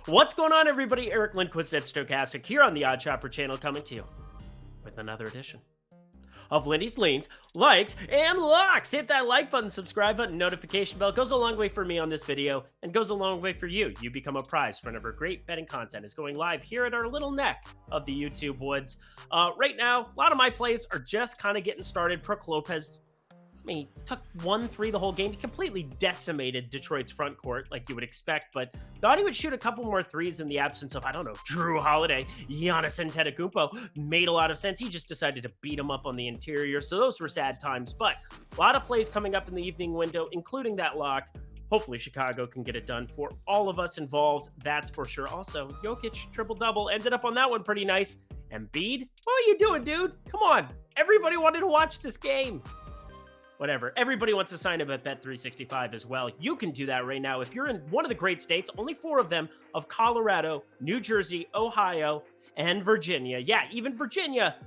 What's going on, everybody? Eric Lindquist at Stochastic here on the Odd Chopper channel, coming to you with another edition of Lindy's Leans, Likes, and Locks. Hit that like button, subscribe button, notification bell. Goes a long way for me on this video and goes a long way for you. You become a prize whenever great betting content is going live here at our little neck of the YouTube woods. Right now, a lot of my plays are just kind of getting started. Brook Lopez, he took 1-3 the whole game. He completely decimated Detroit's front court like you would expect, but thought he would shoot a couple more threes in the absence of, I don't know, Drew Holiday. Giannis Antetokounmpo made a lot of sense. He just decided to beat him up on the interior, so those were sad times, but a lot of plays coming up in the evening window, including that lock. Hopefully Chicago can get it done for all of us involved, that's for sure. Also, Jokic triple-double ended up on that one pretty nice. Embiid, what are you doing, dude? Come on. Everybody wanted to watch this game. Whatever. Everybody wants to sign up at Bet365 as well. You can do that right now. If you're in one of the great states, only 4 of them, of Colorado, New Jersey, Ohio, and Virginia. Yeah, even Virginia.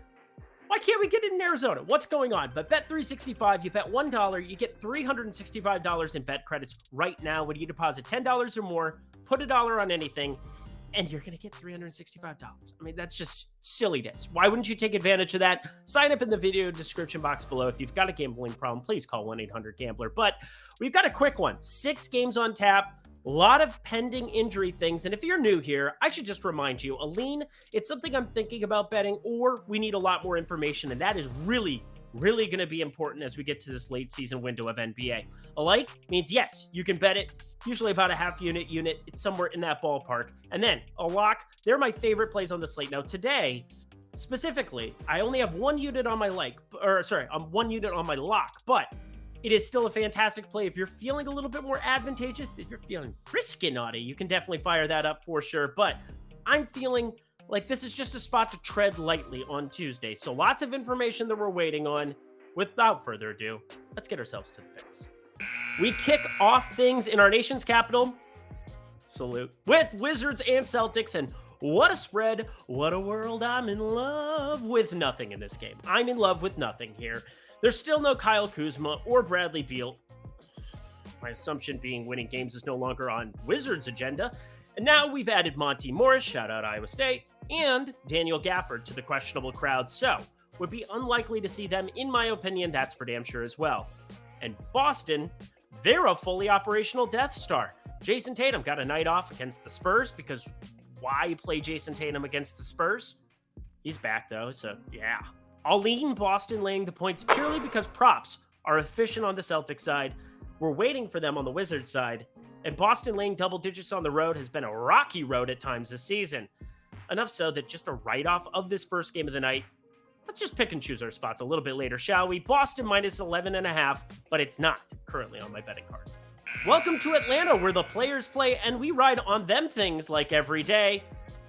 Why can't we get it in Arizona? What's going on? But Bet365, you bet $1, you get $365 in bet credits right now when you deposit $10 or more, put $1 on anything, and you're going to get $365. I mean, that's just silliness. Why wouldn't you take advantage of that? Sign up in the video description box below. If you've got a gambling problem, please call 1-800-GAMBLER. But we've got a quick one. 6 games on tap, a lot of pending injury things. And if you're new here, I should just remind you, a lean, it's something I'm thinking about betting, or we need a lot more information. And that is really going to be important as we get to this late season window of NBA. A like means, yes, you can bet it, usually about a half unit. It's somewhere in that ballpark. And then a lock, they're my favorite plays on the slate. Now today, specifically, I only have 1 unit on my one unit on my lock, but it is still a fantastic play. If you're feeling a little bit more advantageous, if you're feeling frisky naughty, you can definitely fire that up for sure. But I'm feeling like this is just a spot to tread lightly on Tuesday. So lots of information that we're waiting on. Without further ado, let's get ourselves to the picks. We kick off things in our nation's capital, salute, with Wizards and Celtics. And what a spread. What a world. I'm in love with nothing in this game. I'm in love with nothing here. There's still no Kyle Kuzma or Bradley Beal. My assumption being winning games is no longer on Wizards' agenda. And now we've added Monty Morris, shout out Iowa State, and Daniel Gafford to the questionable crowd. So would be unlikely to see them, in my opinion. That's for damn sure as well. And Boston, they're a fully operational Death Star. Jason Tatum got a night off against the Spurs, because why play Jason Tatum against the Spurs? He's back though, so yeah. I'll lean Boston laying the points purely because props are efficient on the Celtics side. We're waiting for them on the Wizards side. And Boston laying double digits on the road has been a rocky road at times this season. Enough so that just a write-off of this first game of the night. Let's just pick and choose our spots a little bit later, shall we? Boston minus 11.5, but it's not currently on my betting card. Welcome to Atlanta, where the players play and we ride on them things like every day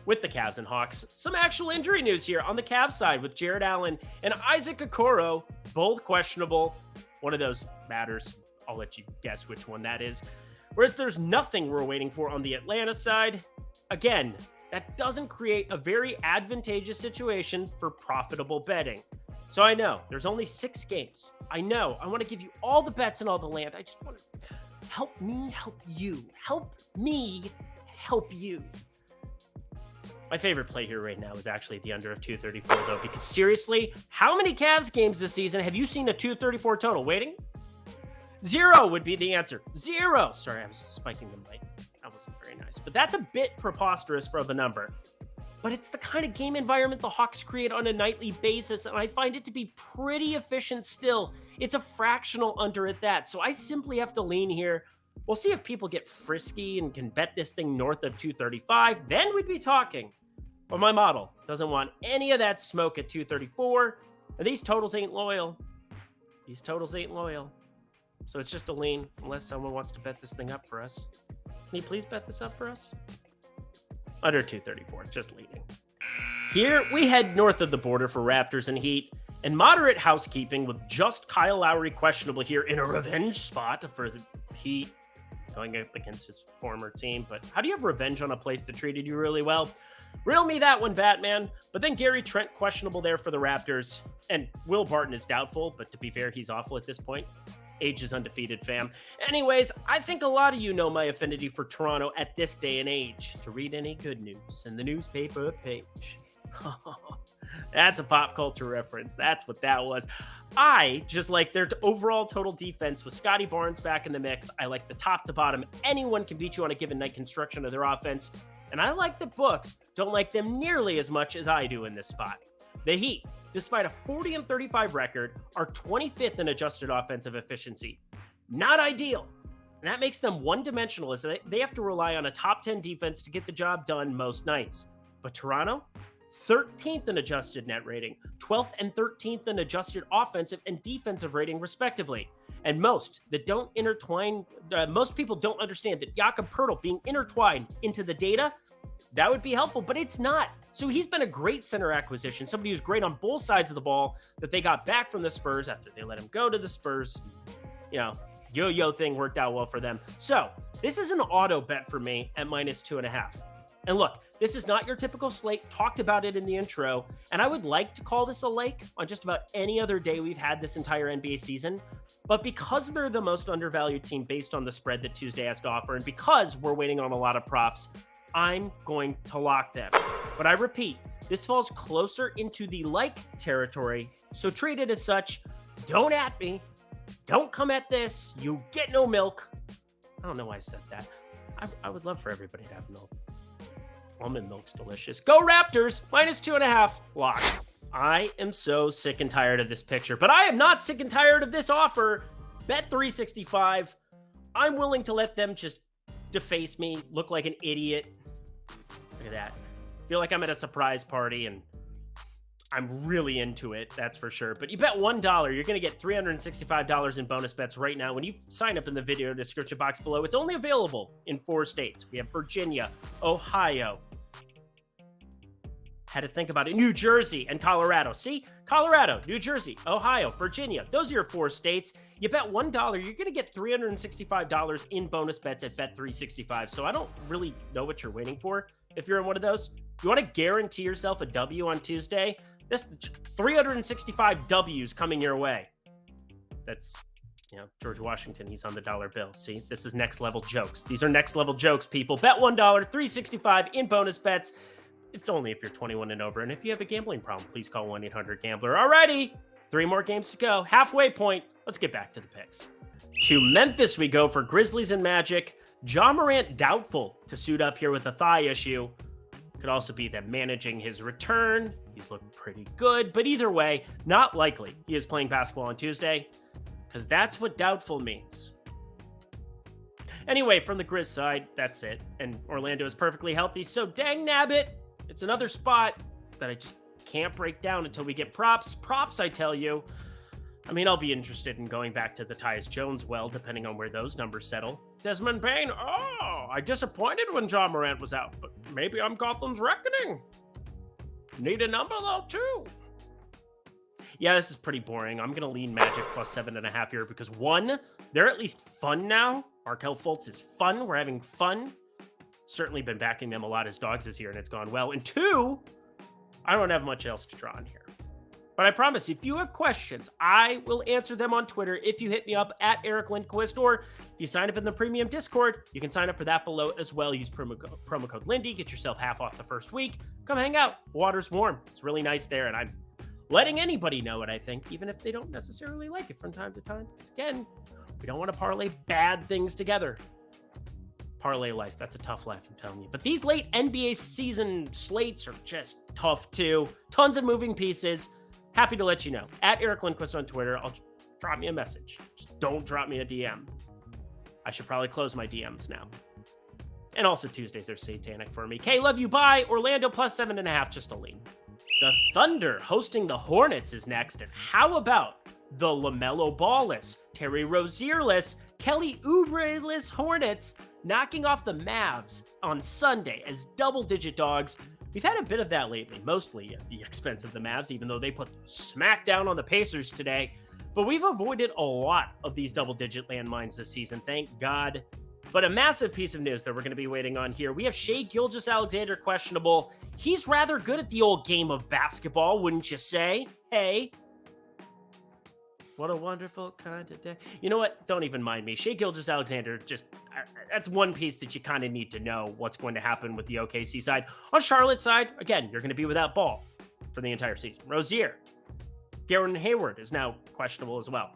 with the Cavs and Hawks. Some actual injury news here on the Cavs side with Jared Allen and Isaac Okoro, both questionable. One of those matters. I'll let you guess which one that is. Whereas there's nothing we're waiting for on the Atlanta side. Again, that doesn't create a very advantageous situation for profitable betting. So I know there's only 6 games. I know I want to give you all the bets and all the land. I just want to help me help you. Help me help you. My favorite play here right now is actually the under of 234 though, because seriously, how many Cavs games this season have you seen a 234 total waiting? 0 would be the answer. 0. Sorry, I was spiking the mic. That wasn't very nice. But that's a bit preposterous for the number. But it's the kind of game environment the Hawks create on a nightly basis, and I find it to be pretty efficient still. It's a fractional under at that, so I simply have to lean here. We'll see if people get frisky and can bet this thing north of 235. Then we'd be talking. But my model doesn't want any of that smoke at 234, and these totals ain't loyal. These totals ain't loyal. So it's just a lean, unless someone wants to bet this thing up for us. Can you please bet this up for us? Under 234, just leaning. Here, we head north of the border for Raptors and Heat, and moderate housekeeping with just Kyle Lowry questionable here in a revenge spot for the Heat, going up against his former team. But how do you have revenge on a place that treated you really well? Reel me that one, Batman. But then Gary Trent questionable there for the Raptors, and Will Barton is doubtful, but to be fair, he's awful at this point. Age is undefeated, fam. Anyways, I think a lot of you know my affinity for Toronto at this day and age. To read any good news in the newspaper page. That's a pop culture reference. That's what that was. I just like their overall total defense with Scotty Barnes back in the mix. I like the top to bottom. Anyone can beat you on a given night construction of their offense. And I like the books don't like them nearly as much as I do in this spot. The Heat, despite a 40-35 record, are 25th in adjusted offensive efficiency. Not ideal. And that makes them one-dimensional as they have to rely on a top 10 defense to get the job done most nights. But Toronto, 13th in adjusted net rating, 12th and 13th in adjusted offensive and defensive rating, respectively. And most people don't understand that Jakob Poeltl being intertwined into the data, that would be helpful, but it's not. So he's been a great center acquisition, somebody who's great on both sides of the ball that they got back from the Spurs after they let him go to the Spurs. Yo-yo thing worked out well for them. So this is an auto bet for me at -2.5. And look, this is not your typical slate. Talked about it in the intro, and I would like to call this a lake on just about any other day we've had this entire NBA season. But because they're the most undervalued team based on the spread that Tuesday has to offer, and because we're waiting on a lot of props, I'm going to lock them. But I repeat, this falls closer into the like territory, so treat it as such. Don't at me. Don't come at this. You get no milk. I don't know why I said that. I would love for everybody to have milk. Almond milk's delicious. Go Raptors, -2.5, lock. I am so sick and tired of this picture, but I am not sick and tired of this offer. Bet 365. I'm willing to let them just deface me, look like an idiot. Look at that. Feel like I'm at a surprise party and I'm really into it, that's for sure. But you bet $1, you're going to get $365 in bonus bets right now when you sign up in the video description box below. It's only available in 4 states. We have Virginia, Ohio. Had to think about it. New Jersey and Colorado. See? Colorado, New Jersey, Ohio, Virginia. Those are your 4 states. You bet $1, you're going to get $365 in bonus bets at Bet365. So I don't really know what you're waiting for if you're in one of those. You want to guarantee yourself a W on Tuesday? This 365 W's coming your way. That's, George Washington, he's on the dollar bill. See, this is next level jokes. These are next level jokes, people. Bet $1, 365 in bonus bets. It's only if you're 21 and over. And if you have a gambling problem, please call 1-800-GAMBLER. Alrighty, 3 more games to go. Halfway point. Let's get back to the picks. To Memphis we go for Grizzlies and Magic. Ja Morant doubtful to suit up here with a thigh issue. Could also be them managing his return. He's looked pretty good, but either way, not likely he is playing basketball on Tuesday, because that's what doubtful means. Anyway, from the Grizz side, that's it. And Orlando is perfectly healthy, so dang nabbit, it's another spot that I just can't break down until we get props. Props, I tell you. I mean, I'll be interested in going back to the Tyus Jones well, depending on where those numbers settle. Desmond Bane, I disappointed when Ja Morant was out, but maybe I'm Gotham's reckoning. Need a number, though, too. Yeah, this is pretty boring. I'm going to lean Magic +7.5 here because, 1, they're at least fun now. Markelle Fultz is fun. We're having fun. Certainly been backing them a lot as dogs this year, and it's gone well. And 2, I don't have much else to draw on here. But I promise, if you have questions, I will answer them on Twitter if you hit me up at Eric Lindquist, or if you sign up in the premium Discord, you can sign up for that below as well. Use promo code Lindy, get yourself half off the first week. Come hang out. Water's warm. It's really nice there, and I'm letting anybody know what I think, even if they don't necessarily like it from time to time. Because again, we don't want to parlay bad things together. Parlay life, that's a tough life, I'm telling you. But these late NBA season slates are just tough too. Tons of moving pieces. Happy to let you know. At Eric Lindquist on Twitter. I'll drop me a message. Just don't drop me a DM. I should probably close my DMs now. And also Tuesdays are satanic for me. K, love you, bye. Orlando +7.5, just a lean. The Thunder hosting the Hornets is next. And how about the LaMelo Ball-less, Terry Rozier-less, Kelly Oubre-less Hornets knocking off the Mavs on Sunday as double-digit dogs? We've had a bit of that lately, mostly at the expense of the Mavs, even though they put smack down on the Pacers today. But we've avoided a lot of these double-digit landmines this season, thank God. But a massive piece of news that we're going to be waiting on here. We have Shai Gilgeous-Alexander questionable. He's rather good at the old game of basketball, wouldn't you say? Hey. What a wonderful kind of day. You know what? Don't even mind me. Shai Gilgeous-Alexander, that's one piece that you kind of need to know what's going to happen with the OKC side. On Charlotte's side, again, you're going to be without Ball for the entire season. Rozier, Gordon Hayward is now questionable as well.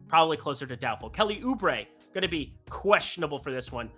Probably closer to doubtful. Kelly Oubre, going to be questionable for this one.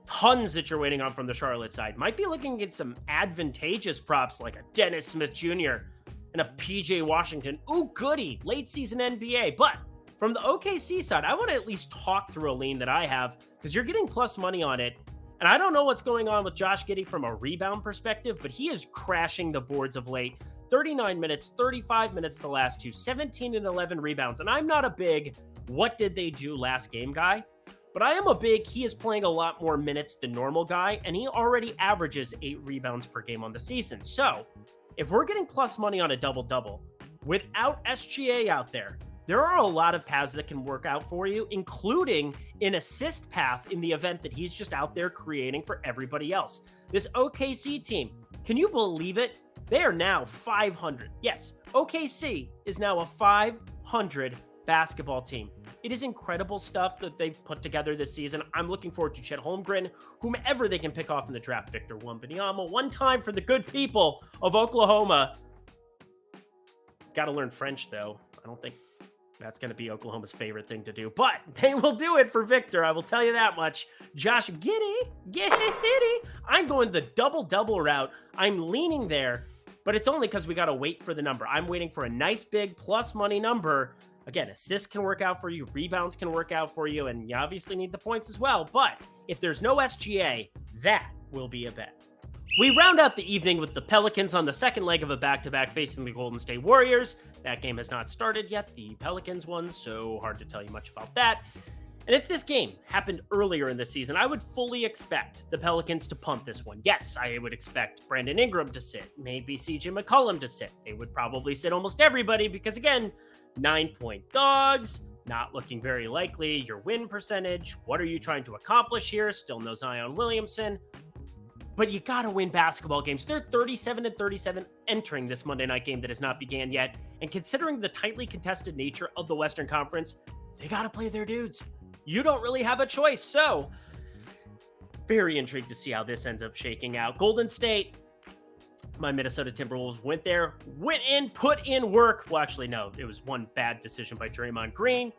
Tons that you're waiting on from the Charlotte side. Might be looking at some advantageous props like a Dennis Smith Jr. and a PJ Washington. Ooh, goody. Late season NBA. But from the OKC side, I want to at least talk through a lean that I have because you're getting plus money on it. And I don't know what's going on with Josh Giddey from a rebound perspective, but he is crashing the boards of late. 39 minutes, 35 minutes the last two, 17 and 11 rebounds. And I'm not a big what did they do last game guy, but I am a big he is playing a lot more minutes than normal guy, and he already averages 8 rebounds per game on the season. So if we're getting plus money on a double-double without SGA out there are a lot of paths that can work out for you, including an assist path in the event that he's just out there creating for everybody else. This OKC team, can you believe it? They are now 500. Yes, OKC is now a 500 basketball team. It is incredible stuff that they've put together this season. I'm looking forward to Chet Holmgren, whomever they can pick off in the draft. Victor Wembanyama, one time for the good people of Oklahoma. Got to learn French, though. I don't think that's going to be Oklahoma's favorite thing to do, but they will do it for Victor. I will tell you that much. Josh Giddey. I'm going the double-double route. I'm leaning there, but it's only because we got to wait for the number. I'm waiting for a nice big plus money number. Again, assists can work out for you, rebounds can work out for you, and you obviously need the points as well. But if there's no SGA, that will be a bet. We round out the evening with the Pelicans on the second leg of a back-to-back facing the Golden State Warriors. That game has not started yet. The Pelicans won, so hard to tell you much about that. And if this game happened earlier in the season, I would fully expect the Pelicans to punt this one. Yes, I would expect Brandon Ingram to sit, maybe CJ McCollum to sit. They would probably sit almost everybody because, again, 9-point dogs, not looking very likely. Your win percentage, what are you trying to accomplish here? Still no Zion Williamson. But you got to win basketball games. They're 37-37 entering this Monday night game that has not began yet. And considering the tightly contested nature of the Western Conference, they got to play their dudes. You don't really have a choice. So, very intrigued to see how this ends up shaking out. Golden State, my Minnesota Timberwolves went in, put in work. Well, actually, no. It was one bad decision by Draymond Green.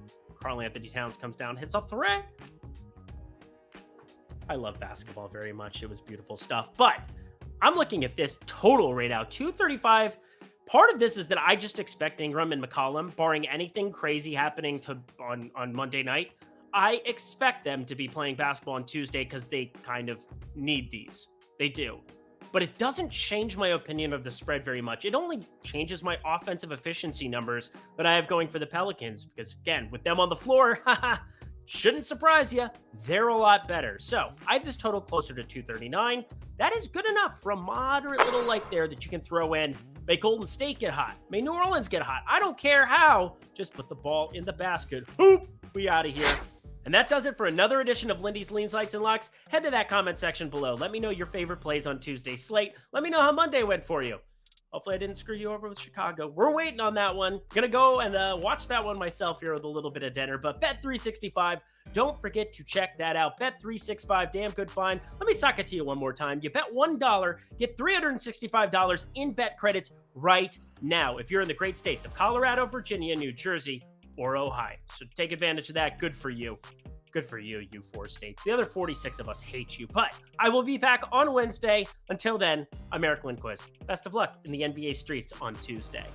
Karl-Anthony Towns comes down, hits a three. I love basketball very much. It was beautiful stuff. But I'm looking at this total right now, 235. Part of this is that I just expect Ingram and McCollum, barring anything crazy happening on Monday night, I expect them to be playing basketball on Tuesday because they kind of need these. They do. But it doesn't change my opinion of the spread very much. It only changes my offensive efficiency numbers that I have going for the Pelicans because, again, with them on the floor, shouldn't surprise you, they're a lot better. So I have this total closer to 239. That is good enough for a moderate little light there that you can throw in. May Golden State get hot. May New Orleans get hot. I don't care how. Just put the ball in the basket. Hoop! We out of here. And that does it for another edition of Lindy's Leans, Likes, and Locks. Head to that comment section below. Let me know your favorite plays on Tuesday's slate. Let me know how Monday went for you. Hopefully I didn't screw you over with Chicago. We're waiting on that one. Gonna go and watch that one myself here with a little bit of dinner. But Bet365, don't forget to check that out. Bet365, damn good find. Let me sock it to you one more time. You bet $1, get $365 in bet credits right now if you're in the great states of Colorado, Virginia, New Jersey, or Ohio. So take advantage of that. Good for you. Good for you, you 4 states. The other 46 of us hate you, but I will be back on Wednesday. Until then, I'm Eric Lindquist. Best of luck in the NBA streets on Tuesday.